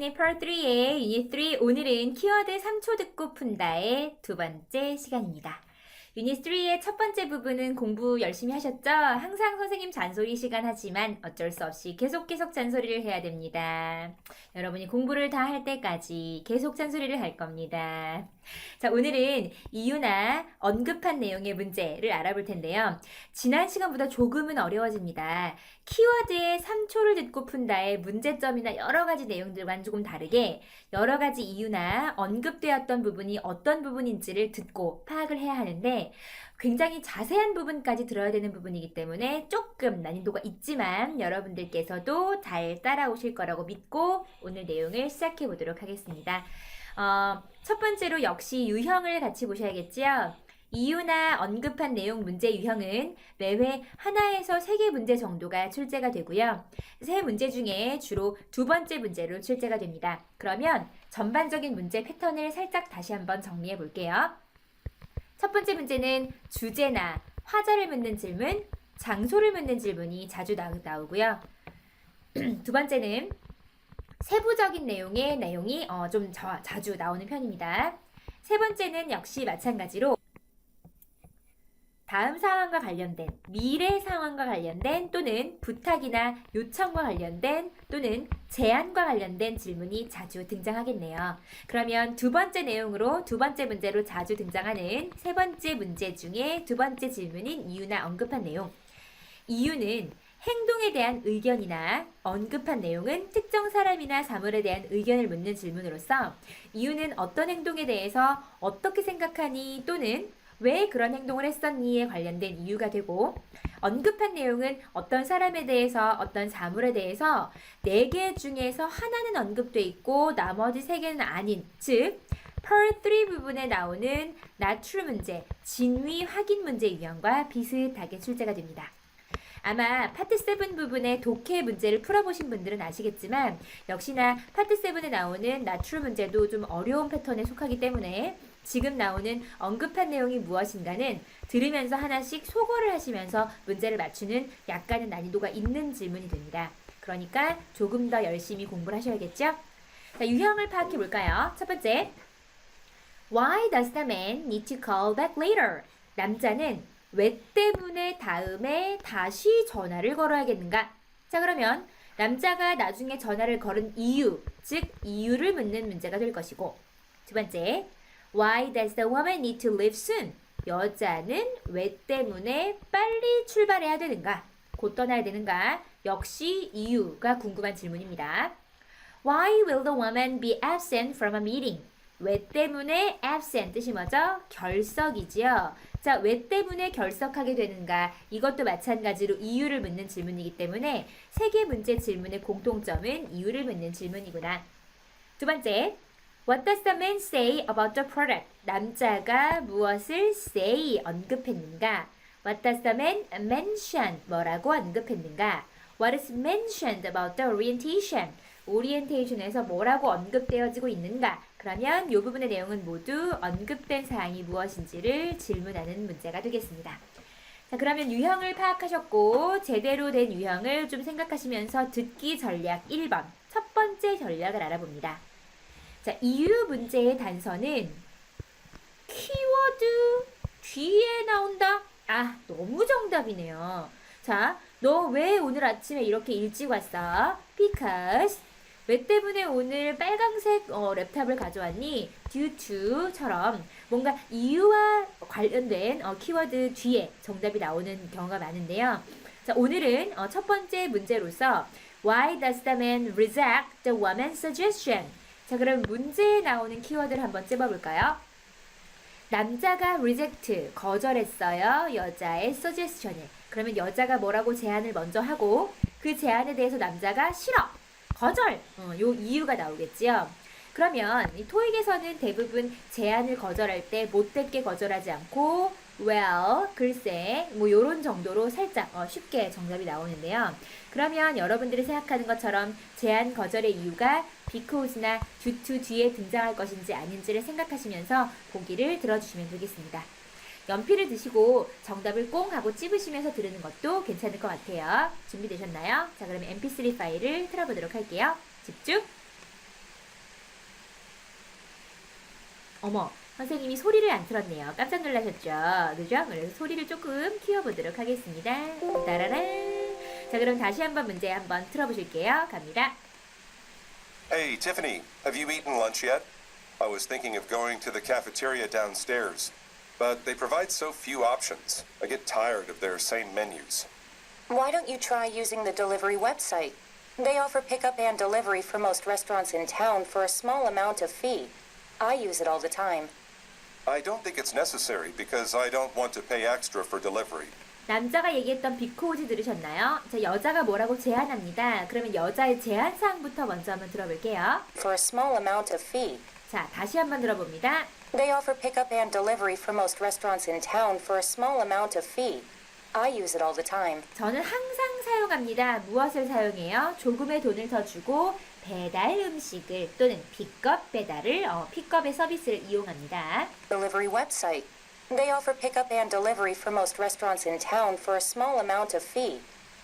리스닝 Part 3의 유닛 3 오늘은 키워드 3초 듣고 푼다의 두 번째 시간입니다. 유닛 3의 첫 번째 부분은 공부 열심히 하셨죠? 항상 선생님 잔소리 시간 하지만 어쩔 수 없이 계속 잔소리를 해야 됩니다. 여러분이 공부를 다 할 때까지 계속 잔소리를 할 겁니다. 자, 오늘은 이유나 언급한 내용의 문제를 알아볼 텐데요. 지난 시간보다 조금은 어려워집니다. 키워드의 3초를 듣고 푼다의 문제점이나 여러 가지 내용들과는 조금 다르게 여러 가지 이유나 언급되었던 부분이 어떤 부분인지를 듣고 파악을 해야 하는데 굉장히 자세한 부분까지 들어야 되는 부분이기 때문에 조금 난이도가 있지만 여러분들께서도 잘 따라오실 거라고 믿고 오늘 내용을 시작해 보도록 하겠습니다. 첫 번째로 역시 유형을 같이 보셔야겠지요. 이유나 언급한 내용 문제 유형은 매회 하나에서 3개 문제 정도가 출제가 되고요. 3문제 중에 주로 두 번째 문제로 출제가 됩니다. 그러면 전반적인 문제 패턴을 살짝 다시 한번 정리해 볼게요. 첫 번째 문제는 주제나 화자를 묻는 질문, 장소를 묻는 질문이 자주 나오고요. 두 번째는 세부적인 내용이 좀 자주 나오는 편입니다. 세 번째는 역시 마찬가지로 다음 상황과 관련된, 미래 상황과 관련된 또는 부탁이나 요청과 관련된 또는 제안과 관련된 질문이 자주 등장하겠네요. 그러면 두 번째 내용으로 두 번째 문제로 자주 등장하는 세 번째 문제 중에 두 번째 질문인 이유나 언급한 내용. 이유는 행동에 대한 의견이나 언급한 내용은 특정 사람이나 사물에 대한 의견을 묻는 질문으로서 이유는 어떤 행동에 대해서 어떻게 생각하니 또는 왜 그런 행동을 했었니에 관련된 이유가 되고 언급한 내용은 어떤 사람에 대해서 어떤 사물에 대해서 4개 중에서 하나는 언급돼 있고 나머지 3개는 아닌 즉 Part 3 부분에 나오는 not true 문제, 진위 확인 문제 유형과 비슷하게 출제가 됩니다. 아마 파트 7 부분의 독해 문제를 풀어보신 분들은 아시겠지만 역시나 파트 7에 나오는 not true 문제도 좀 어려운 패턴에 속하기 때문에 지금 나오는 언급한 내용이 무엇인가는 들으면서 하나씩 소거를 하시면서 문제를 맞추는 약간의 난이도가 있는 질문이 됩니다. 그러니까 조금 더 열심히 공부를 하셔야겠죠? 자, 유형을 파악해 볼까요? 첫 번째, Why does the man need to call back later? 남자는 왜 때문에 다음에 다시 전화를 걸어야겠는가? 자, 그러면 남자가 나중에 전화를 걸은 이유, 즉 이유를 묻는 문제가 될 것이고 두 번째, Why does the woman need to leave soon? 여자는 왜 때문에 빨리 출발해야 되는가? 곧 떠나야 되는가? 역시 이유가 궁금한 질문입니다. Why will the woman be absent from a meeting? 왜 때문에 absent 뜻이 뭐죠? 결석이지요. 자, 왜 때문에 결석하게 되는가? 이것도 마찬가지로 이유를 묻는 질문이기 때문에 3개 문제 질문의 공통점은 이유를 묻는 질문이구나. 두 번째, What does the man say about the product? 남자가 무엇을 say 언급했는가? What does the man mention? 뭐라고 언급했는가? What is mentioned about the orientation? 오리엔테이션에서 뭐라고 언급되어지고 있는가? 그러면 이 부분의 내용은 모두 언급된 사항이 무엇인지를 질문하는 문제가 되겠습니다. 자, 그러면 유형을 파악하셨고 제대로 된 유형을 좀 생각하시면서 듣기 전략 1번 첫 번째 전략을 알아봅니다. 자, 이유 문제의 단서는 키워드 뒤에 나온다? 아, 너무 정답이네요. 자, 너 왜 오늘 아침에 이렇게 일찍 왔어? Because 왜 때문에 오늘 빨강색 랩탑을 가져왔니? Due to처럼 뭔가 이유와 관련된 키워드 뒤에 정답이 나오는 경우가 많은데요. 자, 오늘은 첫 번째 문제로서 Why does the man reject the woman's suggestion? 자, 그럼 문제에 나오는 키워드를 한번 찝어볼까요? 남자가 reject, 거절했어요. 여자의 suggestion을. 그러면 여자가 뭐라고 제안을 먼저 하고 그 제안에 대해서 남자가 싫어, 거절! 요 이유가 나오겠지요. 그러면 이 토익에서는 대부분 제안을 거절할 때 못됐게 거절하지 않고 well, 글쎄, 뭐 요런 정도로 살짝 쉽게 정답이 나오는데요. 그러면 여러분들이 생각하는 것처럼 제안 거절의 이유가 because나 due to 뒤에 등장할 것인지 아닌지를 생각하시면서 보기를 들어주시면 되겠습니다. 연필을 드시고 정답을 꽁 하고 찝으시면서 들으는 것도 괜찮을 것 같아요. 준비되셨나요? 자, 그러면 mp3 파일을 틀어보도록 할게요. 집중! 어머, 선생님이 소리를 안 틀었네요. 깜짝 놀라셨죠? 그죠? 그래서 소리를 조금 키워보도록 하겠습니다. 따라란. 자, 그럼 다시 한번 문제 한번 틀어보실게요. 갑니다. Hey, Tiffany, have you eaten lunch yet? I was thinking of going to the cafeteria downstairs, but they provide so few options. I get tired of their same menus. Why don't you try using the delivery website? They offer pickup and delivery for most restaurants in town for a small amount of fee. I use it all the time. I don't think it's necessary because I don't want to pay extra for delivery. 남자가 얘기했던 because 들으셨나요? 자, 여자가 뭐라고 제안합니다. 그러면 여자의 제안 사항부터 먼저 한번 들어볼게요. For a small amount of fee. 자, 다시 한번 들어봅니다. They offer pickup and delivery for most restaurants in town for a small amount of fee. I use it all the time. 저는 항상 사용합니다. 무엇을 사용해요? 조금의 돈을 더 주고 배달 음식을 또는 픽업 배달을 픽업의 서비스를 이용합니다. Delivery website. They offer pickup and delivery for most restaurants in town for a small amount of fee.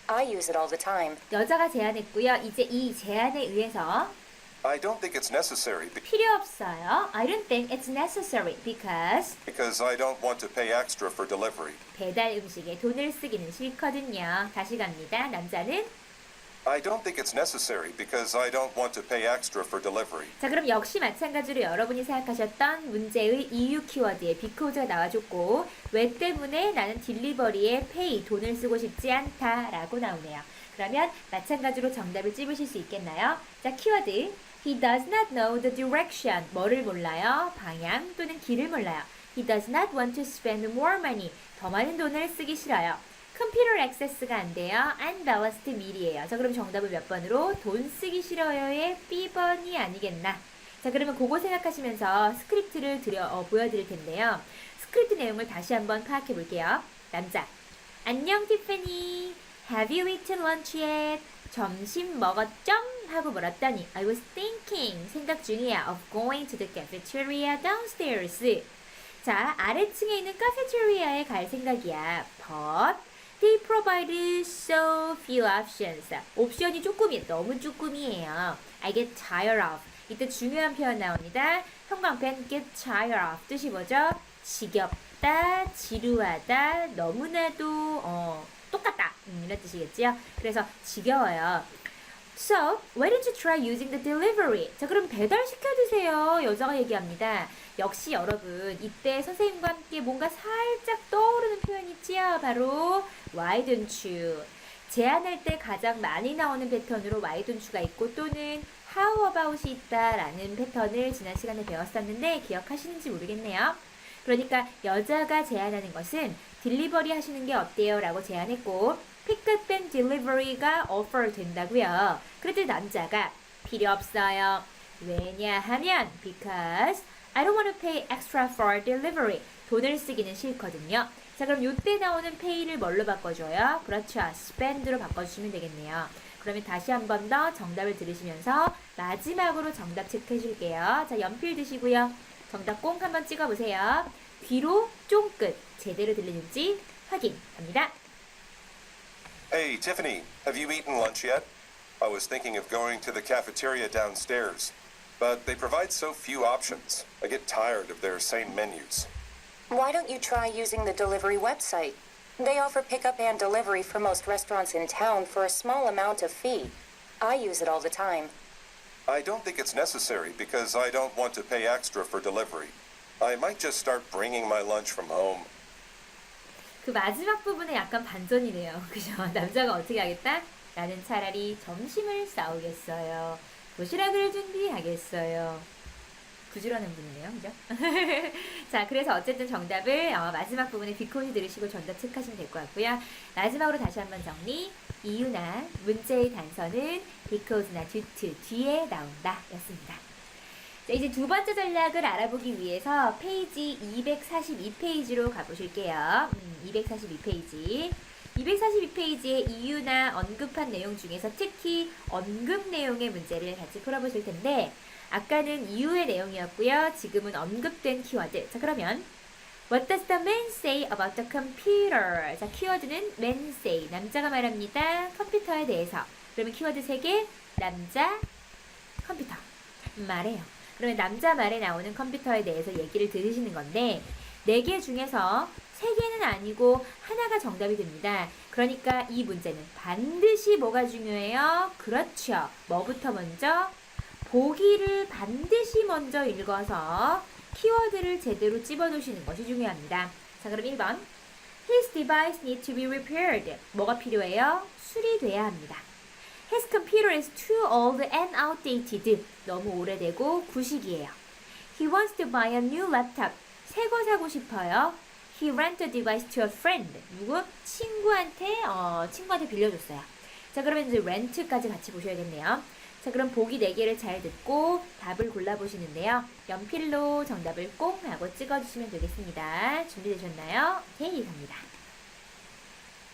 I use it all the time. 여자가 제안했고요. 이제 이 제안에 의해서 I don't think it's necessary 필요 없어요. I don't think it's necessary because because I don't want to pay extra for delivery. 배달 음식에 돈을 쓰기는 싫거든요. 다시 갑니다. 남자는 I don't think it's necessary because I don't want to pay extra for delivery. 자, 그럼 역시 마찬가지로 여러분이 생각하셨던 문제의 이유 키워드에 because가 나와줬고 왜 때문에 나는 딜리버리에 pay 돈을 쓰고 싶지 않다라고 나오네요. 그러면 마찬가지로 정답을 찝으실 수 있겠나요? 자, 키워드 He does not know the direction. 뭐를 몰라요? 방향 또는 길을 몰라요. He does not want to spend more money. 더 많은 돈을 쓰기 싫어요. 컴퓨터 액세스가 안 돼요. unbalanced meal이에요. 자, 그럼 정답은 몇 번으로? 돈 쓰기 싫어요의 B번이 아니겠나? 자, 그러면 그거 생각하시면서 스크립트를 보여드릴 텐데요. 스크립트 내용을 다시 한번 파악해 볼게요. 남자. 안녕, 티ffany. Have you eaten lunch yet? 점심 먹었죠? 하고 물었더니 I was thinking, 생각 중이야 of going to the cafeteria downstairs. 자, 아래층에 있는 카페테리아에 갈 생각이야. But they provide so few options. 옵션이 너무 조금이에요. I get tired of. 이때 중요한 표현 나옵니다. 형광펜 get tired of. 뜻이 뭐죠? 지겹다, 지루하다, 너무나도 똑같다. 이런 뜻이겠지요. 그래서 지겨워요. So, why don't you try using the delivery? 자, 그럼 배달시켜 드세요. 여자가 얘기합니다. 역시 여러분, 이때 선생님과 함께 뭔가 살짝 떠오르는 표현 있지요? 바로 why don't you? 제안할 때 가장 많이 나오는 패턴으로 why don't you가 있고 또는 how about이 있다라는 패턴을 지난 시간에 배웠었는데 기억하시는지 모르겠네요. 그러니까 여자가 제안하는 것은 딜리버리 하시는 게 어때요? 라고 제안했고 픽업 앤 딜리버리가 offer 된다고요. 그런데 남자가 필요 없어요. 왜냐하면 because I don't want to pay extra for delivery. 돈을 쓰기는 싫거든요. 자, 그럼 이때 나오는 pay를 뭘로 바꿔줘요? 그렇죠. spend로 바꿔주시면 되겠네요. 그러면 다시 한 번 더 정답을 들으시면서 마지막으로 정답 체크해 줄게요. 자, 연필 드시고요. 정답 꼭 한번 찍어보세요. 귀로 쫑긋 제대로 들리는지 확인합니다. Hey, Tiffany, have you eaten lunch yet? I was thinking of going to the cafeteria downstairs, but they provide so few options. I get tired of their same menus. Why don't you try using the delivery website? They offer pickup and delivery for most restaurants in town for a small amount of fee. I use it all the time. I don't think it's necessary because I don't want to pay extra for delivery. I might just start bringing my lunch from home. 그 마지막 부분에 약간 반전이네요. 그죠? 남자가 어떻게 하겠다? 나는 차라리 점심을 싸우겠어요. 도시락을 준비하겠어요. 부지런한 분이네요. 그죠? 자, 그래서 어쨌든 정답을 마지막 부분에 because 들으시고 정답 체크하시면 될 것 같고요. 마지막으로 다시 한번 정리. 이유나 문제의 단서는 because나 due to 뒤에 나온다 였습니다. 자, 이제 두 번째 전략을 알아보기 위해서 페이지 242페이지로 가보실게요. 242페이지. 242페이지의 이유나 언급한 내용 중에서 특히 언급 내용의 문제를 같이 풀어보실 텐데 아까는 이유의 내용이었고요. 지금은 언급된 키워드. 자, 그러면 What does the man say about the computer? 자, 키워드는 man say. 남자가 말합니다. 컴퓨터에 대해서. 그러면 키워드 3개. 남자, 컴퓨터. 말해요. 그러면 남자 말에 나오는 컴퓨터에 대해서 얘기를 들으시는 건데 4개 중에서 3개는 아니고 하나가 정답이 됩니다. 그러니까 이 문제는 반드시 뭐가 중요해요? 그렇죠. 뭐부터 먼저? 보기를 반드시 먼저 읽어서 키워드를 제대로 집어넣으시는 것이 중요합니다. 자, 그럼 1번. His device needs to be repaired. 뭐가 필요해요? 수리돼야 합니다. His computer is too old and outdated. 너무 오래되고 구식이에요. He wants to buy a new laptop. 새 거 사고 싶어요. He rented a device to a friend. 누구? 친구한테 빌려줬어요. 자, 그러면 이제 rent까지 같이 보셔야겠네요. 자, 그럼 보기 4개를 잘 듣고 답을 골라보시는데요. 연필로 정답을 꼭 하고 찍어주시면 되겠습니다. 준비되셨나요? 오케이, 갑니다.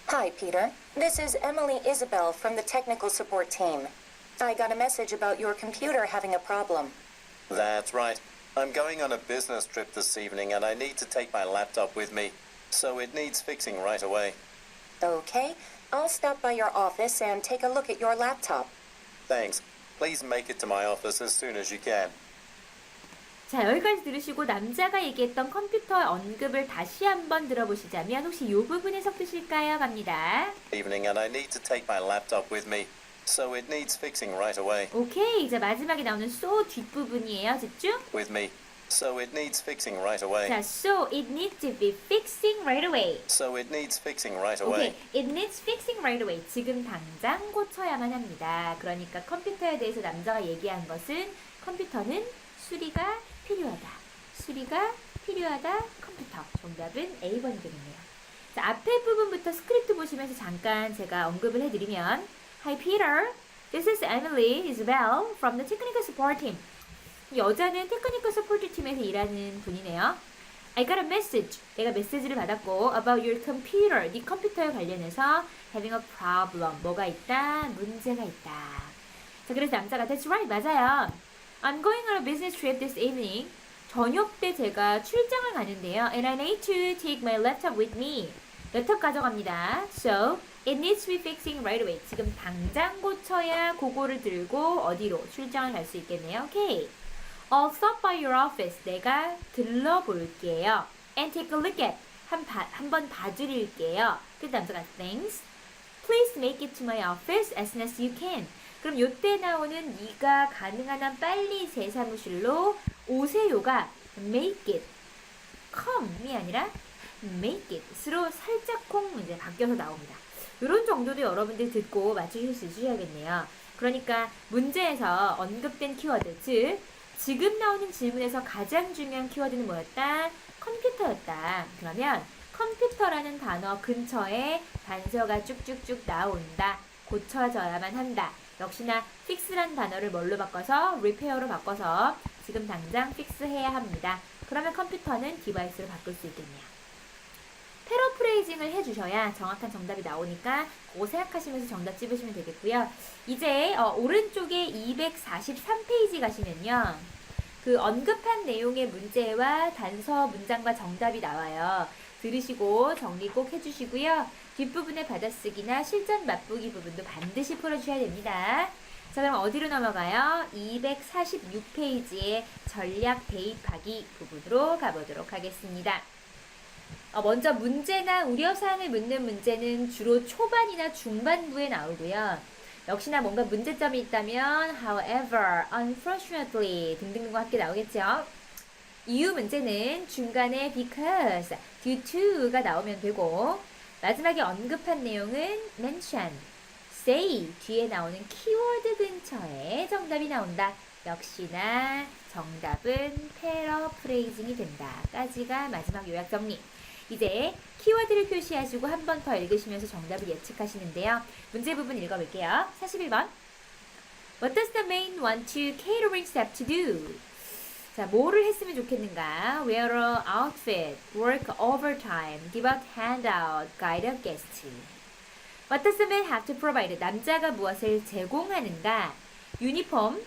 Hi, Peter. This is Emily Isabel from the technical support team. I got a message about your computer having a problem. That's right. I'm going on a business trip this evening and I need to take my laptop with me, so it needs fixing right away. Okay, I'll stop by your office and take a look at your laptop. Thanks. Please make it to my office as soon as you can. 자, 여기까지 들으시고 남자가 얘기했던 컴퓨터 언급을 다시 한번 들어보시자면 혹시 이 부분에 섞으실까요? 갑니다. Evening and I need to take my laptop with me, so it needs fixing right away. 오케이, 이제 마지막에 나오는 so 뒷부분이에요. 집중. With me, so it needs fixing right away. 자, so it needs to be fixing right away. So it needs fixing right 오케이, away. it needs fixing right away. 지금 당장 고쳐야만 합니다. 그러니까 컴퓨터에 대해서 남자가 얘기한 것은 컴퓨터는 수리가 필요하다. 수리가 필요하다. 컴퓨터. 정답은 A번이 되겠네요. 자, 앞에 부분부터 스크립트 보시면서 잠깐 제가 언급을 해드리면 Hi Peter, this is Emily Isabel from the technical support team. 여자는 테크니컬 서포트 팀에서 일하는 분이네요. I got a message. 내가 메시지를 받았고 about your computer. 네 컴퓨터에 관련해서 having a problem. 뭐가 있다? 문제가 있다. 자, 그래서 남자가 That's right. 맞아요. I'm going on a business trip this evening. 저녁 때 제가 출장을 가는데요. And I need to take my laptop with me. 랩탑 가져갑니다. So, it needs to be fixing right away. 지금 당장 고쳐야 그거를 들고 어디로 출장을 갈 수 있겠네요. 오케이. I'll stop by your office. 내가 들러볼게요. And take a look at. 한번 봐드릴게요. 그 남자가 Thanks. Please make it to my office as soon as you can. 그럼 요때 나오는 네가 가능한 한 빨리 제 사무실로 오세요가 make it. come이 아니라 make it으로 살짝콩 이제 바뀌어서 나옵니다. 이런 정도도 여러분들 듣고 맞추실 수 있으셔야겠네요. 그러니까 문제에서 언급된 키워드, 즉 지금 나오는 질문에서 가장 중요한 키워드는 뭐였다? 컴퓨터였다. 그러면 컴퓨터라는 단어 근처에 단서가 쭉쭉쭉 나온다. 고쳐져야만 한다. 역시나 fix란 단어를 뭘로 바꿔서 repair로 바꿔서 지금 당장 fix해야 합니다. 그러면 컴퓨터는 디바이스로 바꿀 수 있겠네요. 패러프레이징을 해주셔야 정확한 정답이 나오니까 그거 생각하시면서 정답 찝으시면 되겠고요. 이제 오른쪽에 243페이지 가시면요. 그 언급한 내용의 문제와 단서 문장과 정답이 나와요. 들으시고 정리 꼭 해주시고요. 뒷부분의 받아쓰기나 실전 맛보기 부분도 반드시 풀어주셔야 됩니다. 자, 그럼 어디로 넘어가요? 246페이지의 전략 대입하기 부분으로 가보도록 하겠습니다. 먼저 문제나 우려사항을 묻는 문제는 주로 초반이나 중반부에 나오고요. 역시나 뭔가 문제점이 있다면 however, unfortunately 등등과 함께 나오겠죠. 이유 문제는 중간에 because, due to가 나오면 되고 마지막에 언급한 내용은 mention, say 뒤에 나오는 키워드 근처에 정답이 나온다. 역시나 정답은 패러프레이징이 된다. 까지가 마지막 요약 정리. 이제 키워드를 표시하시고 한 번 더 읽으시면서 정답을 예측하시는데요. 문제 부분 읽어볼게요. 41번. What does the maid want to catering staff to do? 자, 뭐를 했으면 좋겠는가? Wear a outfit, work overtime, give out handout, guide a guest. What does the man have to provide? 남자가 무엇을 제공하는가? 유니폼,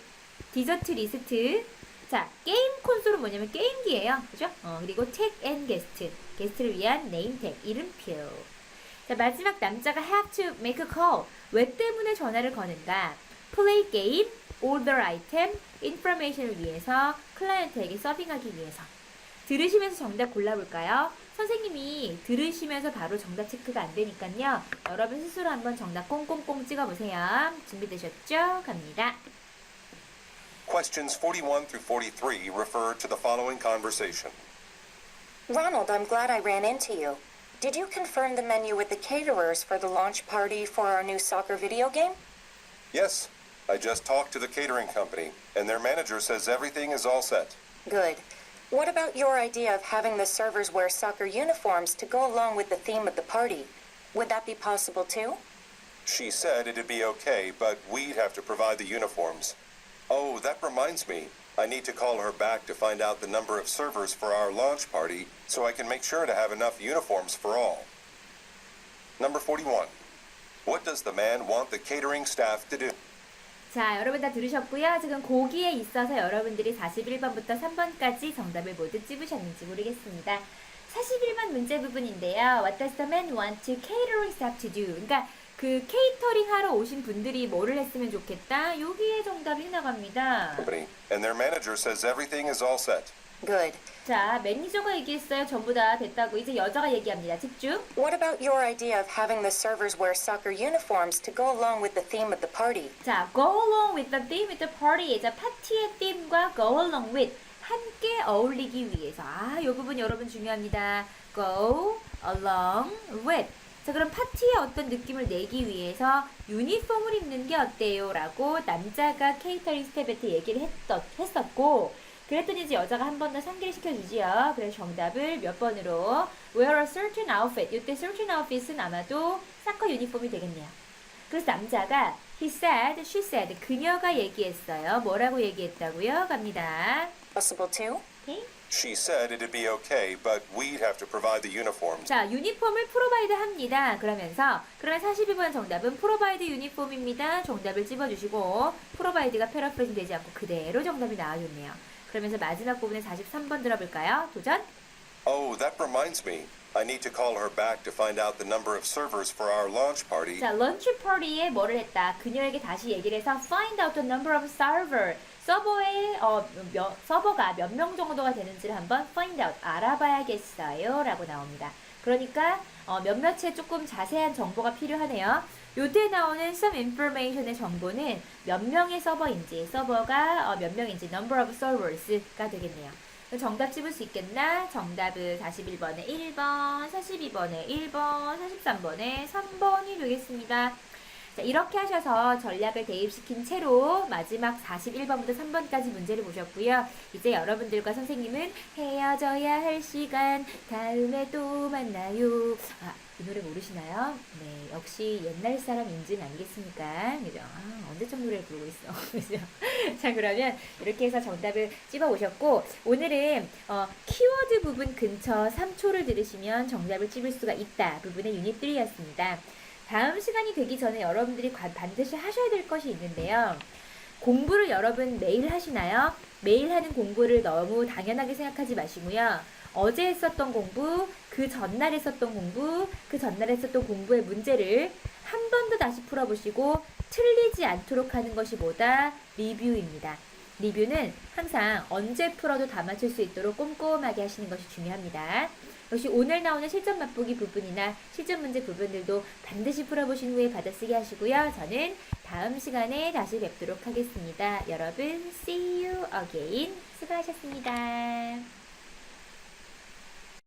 디저트 리스트. 자, 게임 콘솔은 뭐냐면 게임기예요. 그죠? 그리고 tag and guest. 게스트를 위한 네임택, 이름표. 자, 마지막 남자가 have to make a call. 왜 때문에 전화를 거는가? play game, order item, 인포메이션을 위해서 클라이언트에게 서빙하기 위해서. 들으시면서 정답 골라볼까요? 선생님이 들으시면서 바로 정답 체크가 안 되니까요. 여러분 스스로 한번 정답 꽁꽁꽁 찍어보세요. 준비되셨죠? 갑니다. Questions 41 through 43 refer to the following conversation. Ronald, I'm glad I ran into you. Did you confirm the menu with the caterers for the launch party for our new soccer video game? Yes, I just talked to the catering company, and their manager says everything is all set. Good. What about your idea of having the servers wear soccer uniforms to go along with the theme of the party? Would that be possible too? She said it'd be okay, but we'd have to provide the uniforms. Oh, that reminds me. I need to call her back to find out the number of servers for our launch party so I can make sure to have enough uniforms for all. Number 41. What does the man want the catering staff to do? 자, 여러분 다 들으셨고요. 지금 거기에 있어서 여러분들이 41번부터 3번까지 정답을 모두 찝으셨는지 모르겠습니다. 41번 문제 부분인데요. What does the man want to catering staff to do? 그러니까 그 케이터링 하러 오신 분들이 뭐를 했으면 좋겠다. 여기에 정답이 나갑니다. Company, and their manager says everything is all set. Good. 자, 매니저가 얘기했어요. 전부 다 됐다고. 이제 여자가 얘기합니다. 집중. What about your idea of having the servers wear soccer uniforms to go along with the theme of the party? 자, go along with the theme with the party. 자, 파티의 theme과 go along with 함께 어울리기 위해서. 이 부분 여러분 중요합니다. go along with. 자, 그럼 파티에 어떤 느낌을 내기 위해서 유니폼을 입는 게 어때요? 라고 남자가 케이터링 스텝한테 얘기를 했었고, 그랬더니 이제 여자가 한 번 더 상기를 시켜주지요. 그래서 정답을 몇 번으로 wear a certain outfit. 이때 certain outfit은 아마도 사커 유니폼이 되겠네요. 그래서 남자가 he said, she said, 그녀가 얘기했어요. 뭐라고 얘기했다고요? 갑니다. Possible too? 오케이. She said it'd be okay, but we'd have to provide the uniforms. 자, 유니폼을 프로바이드 합니다. 그러면 42번 정답은 프로바이드 유니폼입니다. 정답을 찝어주시고 프로바이드가 패러프레이징 되지 않고 그대로 정답이 나와줬네요. 그러면서 마지막 부분에 43번 들어볼까요? 도전! Oh, that reminds me. I need to call her back to find out the number of servers for our launch party. 자, 런치 파티에 뭐를 했다? 그녀에게 다시 얘기를 해서 find out the number of server. 서버의 서버가 몇 명 정도가 되는지를 한번 find out 알아봐야겠어요 라고 나옵니다. 그러니까 몇몇의 조금 자세한 정보가 필요하네요. 요때 나오는 some information의 정보는 몇 명의 서버인지, 서버가 몇 명인지, number of servers가 되겠네요. 정답 찝을 수 있겠나? 정답은 41번에 1번, 42번에 1번, 43번에 3번이 되겠습니다. 자, 이렇게 하셔서 전략을 대입시킨 채로 마지막 41번부터 3번까지 문제를 보셨고요. 이제 여러분들과 선생님은 헤어져야 할 시간, 다음에 또 만나요. 이 노래 모르시나요? 네, 역시 옛날 사람 인증 아니겠습니까? 그죠? 언제적 노래를 부르고 있어. 그죠? 자, 그러면 이렇게 해서 정답을 찝어 오셨고, 오늘은 키워드 부분 근처 3초를 들으시면 정답을 찝을 수가 있다 부분의 유닛3였습니다. 다음 시간이 되기 전에 여러분들이 반드시 하셔야 될 것이 있는데요. 공부를 여러분 매일 하시나요? 매일 하는 공부를 너무 당연하게 생각하지 마시고요. 어제 했었던 공부, 그 전날 했었던 공부, 그 전날 했었던 공부의 문제를 한 번 더 다시 풀어보시고 틀리지 않도록 하는 것이 뭐다? 리뷰입니다. 리뷰는 항상 언제 풀어도 다 맞출 수 있도록 꼼꼼하게 하시는 것이 중요합니다. 역시 오늘 나오는 실전 맛보기 부분이나 실전 문제 부분들도 반드시 풀어보신 후에 받아쓰기 하시고요. 저는 다음 시간에 다시 뵙도록 하겠습니다. 여러분, see you again. 수고하셨습니다.